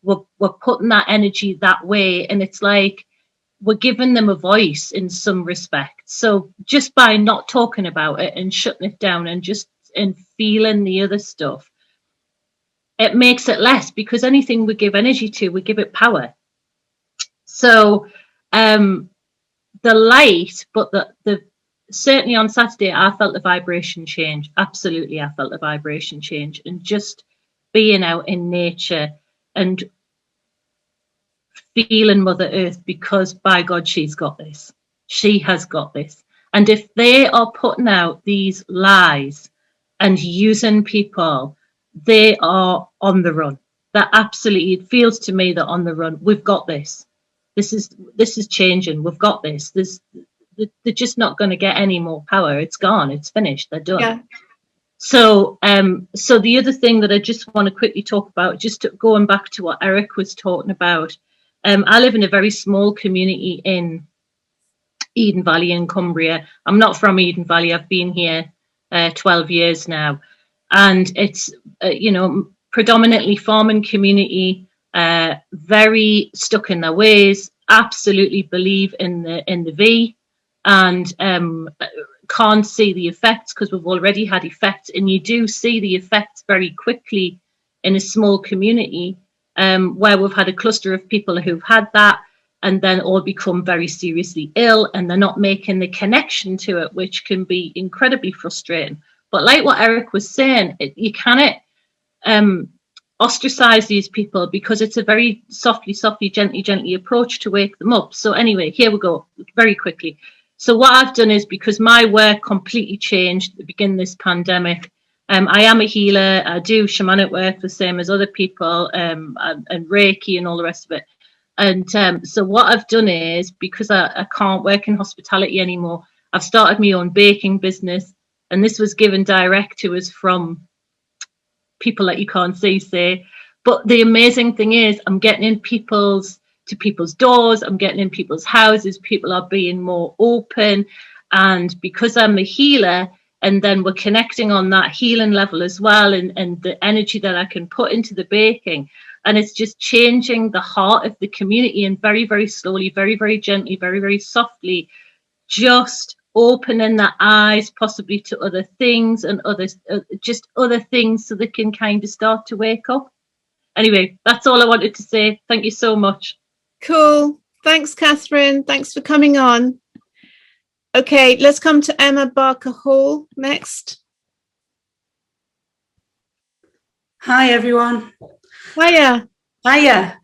we're putting that energy that way. And it's like we're giving them a voice in some respect. So just by not talking about it and shutting it down and feeling the other stuff, it makes it less, because anything we give energy to, we give it power. So the light, but the certainly on Saturday, I felt the vibration change. Absolutely, I felt the vibration change. And just being out in nature and feeling Mother Earth, because by God, she's got this. She has got this. And if they are putting out these lies and using people, they are on the run. That absolutely, it feels to me that on the run. We've got this. This is changing. We've got this. They're just not going to get any more power. It's gone. It's finished. They're done. Yeah. So the other thing that I just want to quickly talk about, just going back to what Eric was talking about, I live in a very small community in Eden Valley in Cumbria. I'm not from Eden Valley. I've been here 12 years now, and it's predominantly farming community, very stuck in their ways, absolutely believe in the V, and can't see the effects because we've already had effects. And you do see the effects very quickly in a small community where we've had a cluster of people who've had that and then all become very seriously ill, and they're not making the connection to it, which can be incredibly frustrating. But like what Eric was saying, you cannot ostracize these people, because it's a very softly, gently approach to wake them up. So anyway, here we go very quickly. So what I've done is, because my work completely changed at the beginning of this pandemic, I am a healer. I do shamanic work the same as other people, and Reiki and all the rest of it. And so what I've done is, because I can't work in hospitality anymore, I've started my own baking business. And this was given direct to us from people that you can't see, say. But the amazing thing is, I'm getting in people's doors, I'm getting in people's houses, people are being more open. And because I'm a healer, and then we're connecting on that healing level as well, and the energy that I can put into the baking, and it's just changing the heart of the community, and very, very slowly, very, very gently, very, very softly, just opening their eyes possibly to other things and just other things, so they can kind of start to wake up. Anyway, that's all I wanted to say. Thank you so much. Cool. Thanks, Catherine. Thanks for coming on. Okay, let's come to Emma Barker Hall next. Hi, everyone. Hiya. Hiya.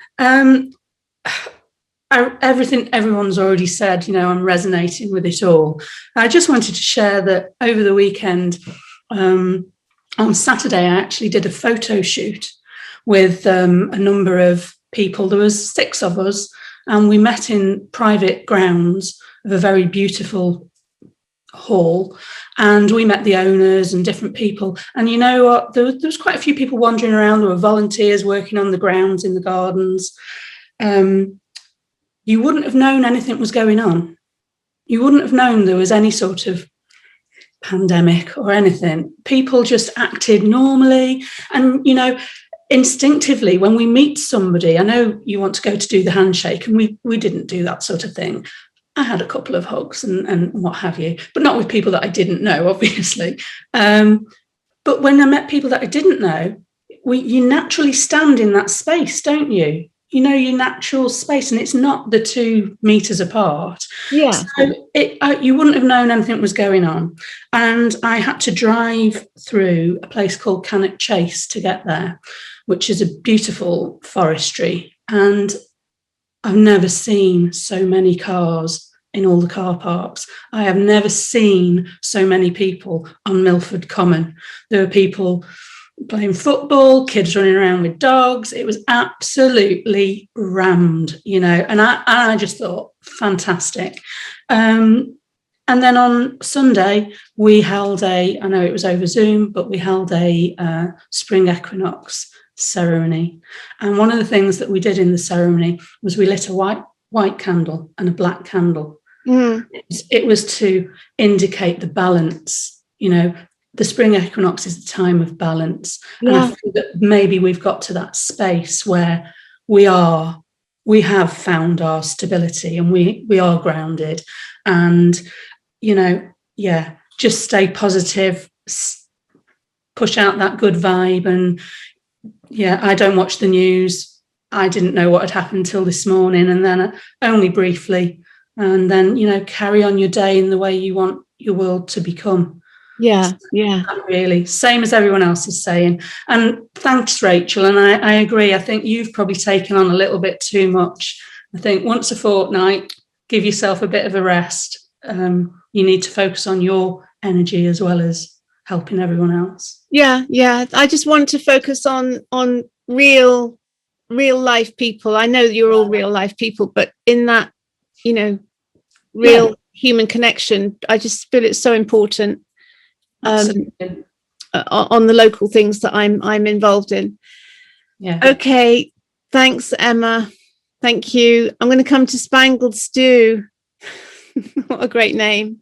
Everything everyone's already said, I'm resonating with it all. I just wanted to share that over the weekend, on Saturday, I actually did a photo shoot with a number of people. There was 6 of us, and we met in private grounds of a very beautiful hall, and we met the owners and different people. And you know what, there was quite a few people wandering around. There were volunteers working on the grounds in the gardens. You wouldn't have known anything was going on. You wouldn't have known there was any sort of pandemic or anything. People just acted normally. And, instinctively, when we meet somebody, I know you want to go to do the handshake, and we didn't do that sort of thing. I had a couple of hugs and what have you, but not with people that I didn't know, obviously. But when I met people that I didn't know, you naturally stand in that space, don't you? Your natural space, and it's not the 2 meters apart. Yeah. So you wouldn't have known anything was going on. And I had to drive through a place called Cannock Chase to get there, which is a beautiful forestry. And I've never seen so many cars in all the car parks. I have never seen so many people on Milford Common. There were people playing football, kids running around with dogs. It was absolutely rammed, you know, and I just thought, fantastic. And then on Sunday, we held I know it was over Zoom, but we held a spring equinox ceremony. And one of the things that we did in the ceremony was we lit a white candle and a black candle. It was to indicate the balance, you know. The spring equinox is the time of balance. And I feel that maybe we've got to that space where we have found our stability and we are grounded. And, you know, just stay positive, push out that good vibe. And I don't watch the news. I didn't know what had happened till this morning, and then only briefly. And then, you know, carry on your day in the way you want your world to become. Really, same as everyone else is saying. And thanks, Rachel. And I agree. I think you've probably taken on a little bit too much. I think once a fortnight, give yourself a bit of a rest. You need to focus on your energy as well as helping everyone else. I just want to focus on real life people. I know you're all real life people, but in that, you know, real human connection, I just feel it's so important. On the local things that I'm involved in. Okay, thanks, Emma. Thank you. I'm going to come to Spangled Stew. What a great name.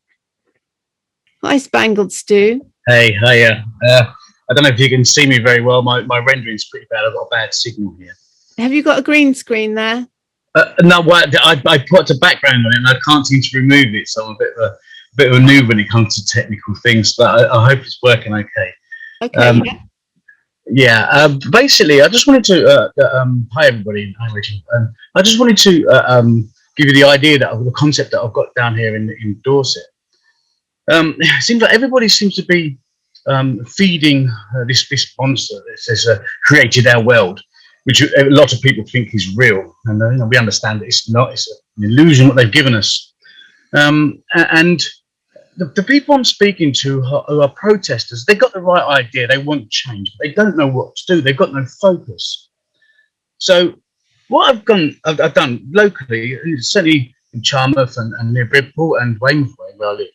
Hi, Spangled Stew. Hey, hiya. I don't know if you can see me very well. My rendering's pretty bad. I've got a bad signal here. Have you got a green screen there? No, I put a background on it and I can't seem to remove it, so I'm a bit of a noob when it comes to technical things, but I hope it's working okay. Okay. Basically, I just wanted to hi everybody. Hi Rachel. I just wanted to give you the idea the concept that I've got down here in Dorset. It seems like everybody seems to be feeding this monster that says created our world, which a lot of people think is real, and you know, we understand that it's not. It's an illusion what they've given us, and the people I'm speaking to who are protesters, they've got the right idea. They want change, but they don't know what to do. They've got no focus. So what I've done locally, certainly in Charmouth and near Bridport and Weymouth, where I live,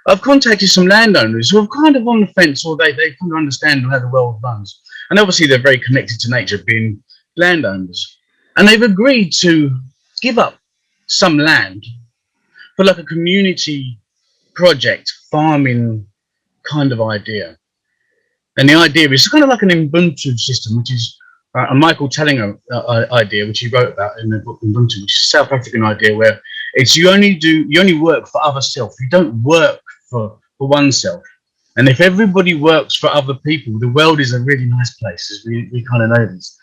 I've contacted some landowners who are kind of on the fence, or they kind of understand how the world runs. And obviously they're very connected to nature, being landowners. And they've agreed to give up some land for like a community project farming kind of idea. And the idea is kind of like an Ubuntu system, which is a Michael Tellinger idea, which he wrote about in the book Ubuntu, which is a South African idea where it's you only work for other self. You don't work for oneself. And if everybody works for other people, the world is a really nice place, as we kind of know this.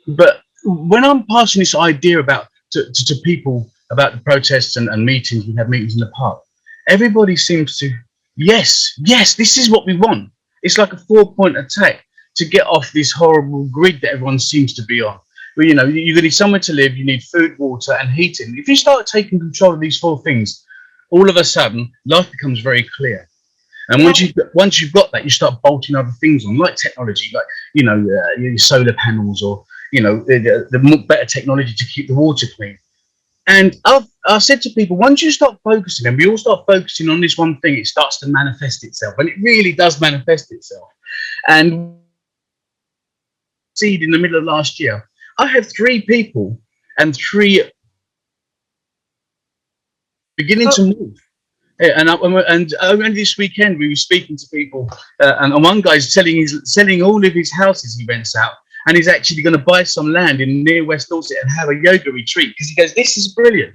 But when I'm passing this idea about to people about the protests and meetings, we have meetings in the park, everybody seems to, yes, this is what we want. It's like a 4-point attack to get off this horrible grid that everyone seems to be on. Well, you know, you need somewhere to live, you need food, water, and heating. If you start taking control of these 4 things, all of a sudden, life becomes very clear. And once you've got that, you start bolting other things on, like technology, like, you know, your solar panels, or, you know, the better technology to keep the water clean. And I've said to people, once you start focusing, and we all start focusing on this one thing, it starts to manifest itself. And it really does manifest itself. And in the middle of last year, I had 3 people and 3 beginning to move. And only this weekend we were speaking to people, and one guy's selling all of his houses he rents out, and he's actually going to buy some land in near West Dorset and have a yoga retreat, because he goes, this is brilliant.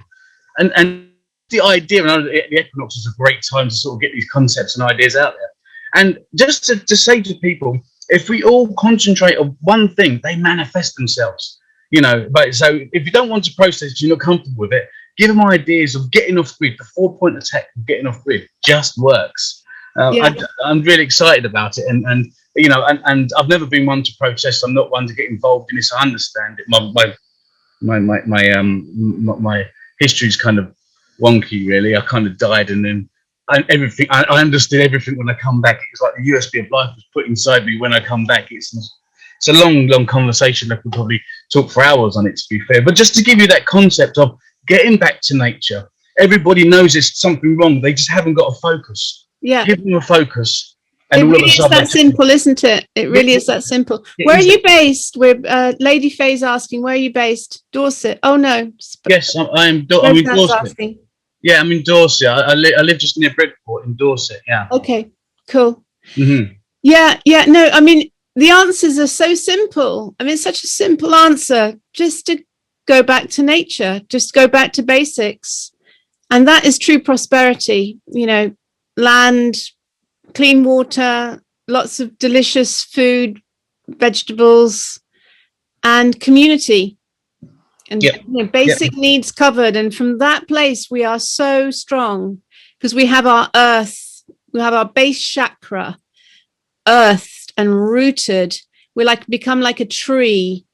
And the idea, and the equinox is a great time to sort of get these concepts and ideas out there. And just to say to people, if we all concentrate on one thing, they manifest themselves. You know, but so if you don't want to process, you're not comfortable with it, give them ideas of getting off grid. The 4-point attack of getting off grid just works. I'm really excited about it, and you know, and I've never been one to protest. I'm not one to get involved in this. I understand it. My history is kind of wonky, really. I kind of died, and then I understood everything when I come back. It was like the USB of life was put inside me when I come back. It's a long conversation. I could probably talk for hours on it, to be fair. But just to give you that concept of getting back to nature, everybody knows there's something wrong. They just haven't got a focus. Yeah. Give them a focus. And it really is that simple, isn't it? It really is that simple. Where are you based? Lady Faye's asking, where are you based? Dorset. Oh, no. Yes, I'm in Dorset. Yeah, I'm in Dorset. I live just near Bridport in Dorset. Yeah. Okay, cool. Mm-hmm. Yeah. No, I mean, the answers are so simple. I mean, it's such a simple answer. Just to go back to nature, just go back to basics. And that is true prosperity. You know, land, clean water, lots of delicious food, vegetables, and community. And basic needs covered. And from that place, we are so strong because we have our earth, we have our base chakra, earthed and rooted. We become like a tree.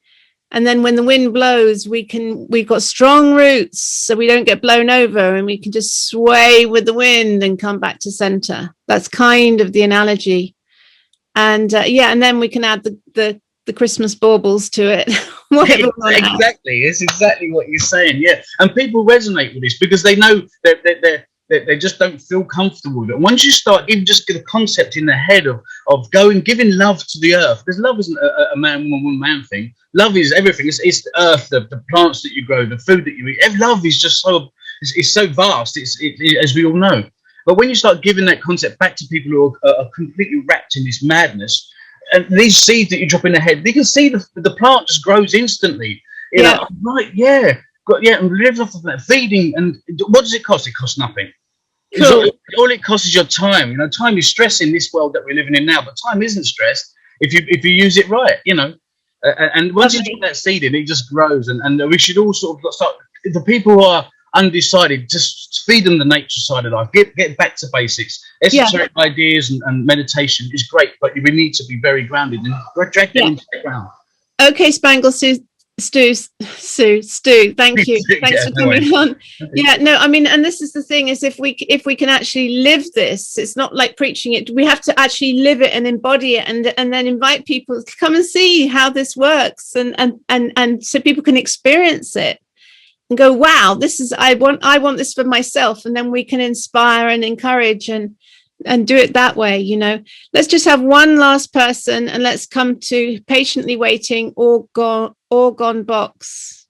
And then when the wind blows, we've got strong roots so we don't get blown over, and we can just sway with the wind and come back to center. That's kind of the analogy. And and then we can add the Christmas baubles to it. Exactly. It's exactly what you're saying. Yeah. And people resonate with this because they know that they just don't feel comfortable with it. Once you start, even just get a concept in the head of giving love to the earth, because love isn't a man, woman, man thing. Love is everything. It's the earth, the plants that you grow, the food that you eat. Love is just so vast. It's as we all know. But when you start giving that concept back to people who are completely wrapped in this madness, and these seeds that you drop in their head, they can see the plant just grows instantly. You know, right? Yeah. And lives off of that feeding. And what does it cost? It costs nothing. Cool. All it costs is your time. You know, time is stress in this world that we're living in now, but time isn't stress if you use it right. You know, and once you drop that seed in, it just grows. And we should all sort of start. The people who are undecided, just feed them the nature side of life. Get back to basics. Esoteric ideas and meditation is great, but we need to be very grounded and drag them into the ground. Okay, Spangle Stu, thank you. Thanks for coming on. Yeah, no, I mean, and this is the thing, is if we can actually live this, it's not like preaching it. We have to actually live it and embody it, and then invite people to come and see how this works, and so people can experience it and go, wow, this is, I want this for myself. And then we can inspire and encourage and do it that way. You know, let's just have one last person, and let's come to patiently waiting Orgon Box.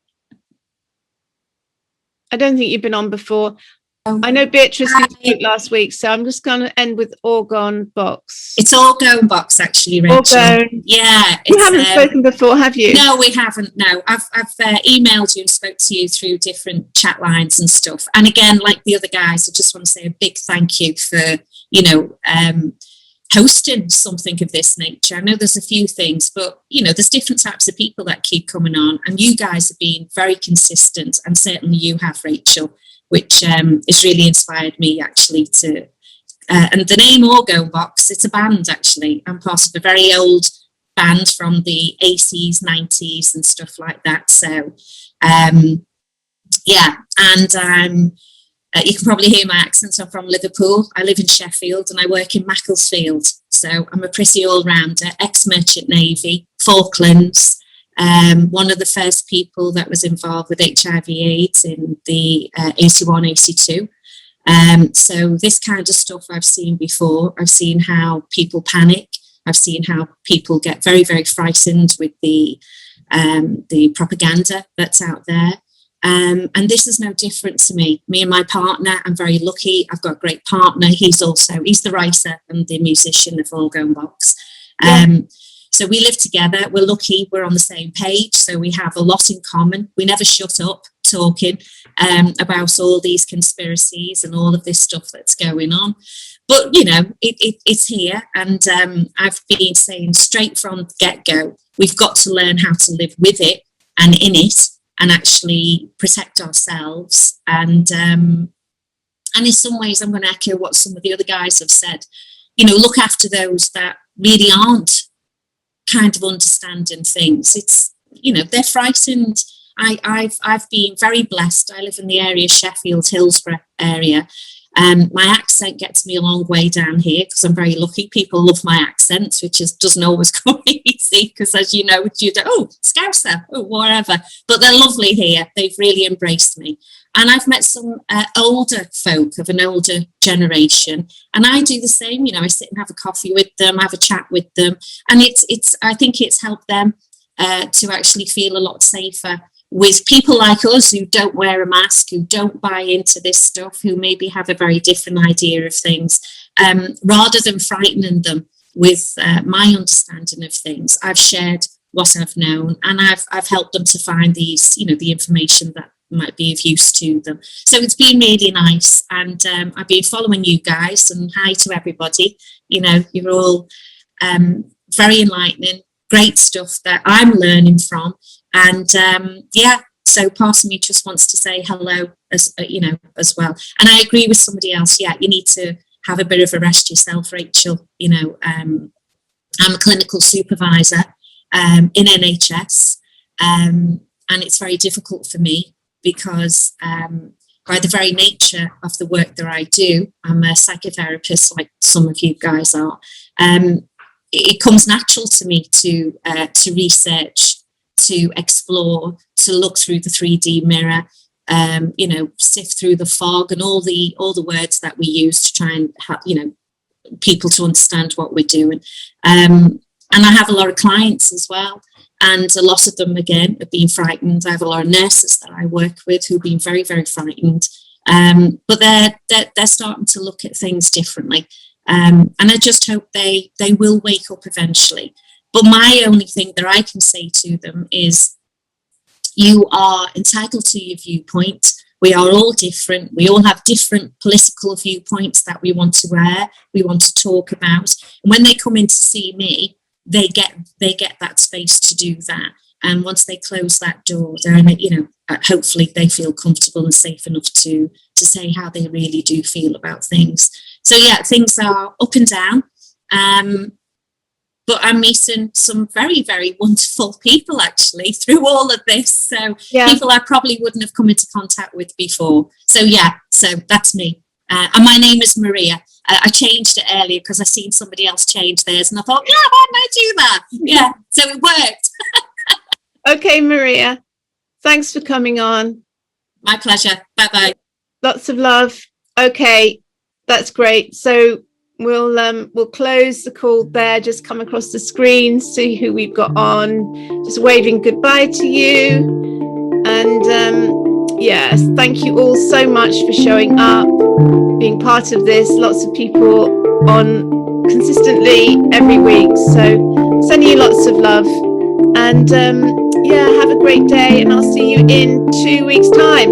I don't think you've been on before. I know Beatrice spoke last week, so I'm just going to end with Orgon Box. It's Orgon Box, actually, Rachel. Orgon. Yeah. You haven't spoken before, have you? No, we haven't. No, I've emailed you and spoke to you through different chat lines and stuff. And again, like the other guys, I just want to say a big thank you for, you know, hosting something of this nature. I know there's a few things, but, you know, there's different types of people that keep coming on. And you guys have been very consistent, and certainly you have, Rachel, which has really inspired me actually to, and the name Orgon Box, it's a band actually. I'm part of a very old band from the 80s, 90s and stuff like that. So, yeah, and you can probably hear my accent. I'm from Liverpool. I live in Sheffield and I work in Macclesfield. So I'm a pretty all-rounder, ex-merchant Navy, Falklands, one of the first people that was involved with HIV/AIDS in the 81, 82. So this kind of stuff I've seen before. I've seen how people panic. I've seen how people get very, very frightened with the propaganda that's out there. And this is no different to me. Me and my partner, I'm very lucky. I've got a great partner. He's the writer and the musician of Orgon Box. So we live together. We're lucky. We're on the same page. So we have a lot in common. We never shut up talking about all these conspiracies and all of this stuff that's going on. But, you know, it's here. And I've been saying straight from the get-go, we've got to learn how to live with it and in it, and actually protect ourselves. And in some ways, I'm going to echo what some of the other guys have said. You know, look after those that really aren't kind of understanding things. It's, you know, they're frightened I've been very blessed. I live in the area, Sheffield, Hillsborough area. My accent gets me a long way down here because I'm very lucky. People love my accent, which doesn't always come easy because, as you know, Scouser, whatever. But they're lovely here. They've really embraced me. And I've met some older folk of an older generation, and I do the same. I sit and have a coffee with them, have a chat with them, and I think it's helped them to actually feel a lot safer with people like us who don't wear a mask, who don't buy into this stuff, who maybe have a very different idea of things, rather than frightening them with my understanding of things. I've shared what I've known, and I've helped them to find these, the information that might be of use to them. So it's been really nice, and I've been following you guys, and hi to everybody. You're all very enlightening, great stuff that I'm learning from. And so part of me just wants to say hello as well. And I agree with somebody else. Yeah, you need to have a bit of a rest yourself, Rachel. I'm a clinical supervisor in NHS, and it's very difficult for me because by the very nature of the work that I do, I'm a psychotherapist, like some of you guys are. It comes natural to me to research, to explore, to look through the 3D mirror, sift through the fog and all the words that we use to try and help, people to understand what we're doing. And I have a lot of clients as well. And a lot of them, again, have been frightened. I have a lot of nurses that I work with who've been very, very frightened. But they're starting to look at things differently. And I just hope they will wake up eventually. But my only thing that I can say to them is, you are entitled to your viewpoint. We are all different. We all have different political viewpoints that we want to air, we want to talk about. And when they come in to see me, they get that space to do that. And once they close that door, then hopefully they feel comfortable and safe enough to say how they really do feel about things. So yeah, things are up and down. But I'm meeting some very, very wonderful people actually through all of this. So people I probably wouldn't have come into contact with before. So that's me. And my name is Maria. I changed it earlier because I seen somebody else change theirs, and I thought, why didn't I do that? Yeah, so it worked. Okay, Maria, thanks for coming on. My pleasure. Bye-bye. Lots of love. Okay, that's great. So we'll close the call there. Just come across the screen, see who we've got on. Just waving goodbye to you. And yes, thank you all so much for showing up, being part of this. Lots of people on consistently every week. So sending you lots of love. And have a great day. And I'll see you in 2 weeks' time.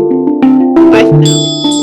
Bye for now.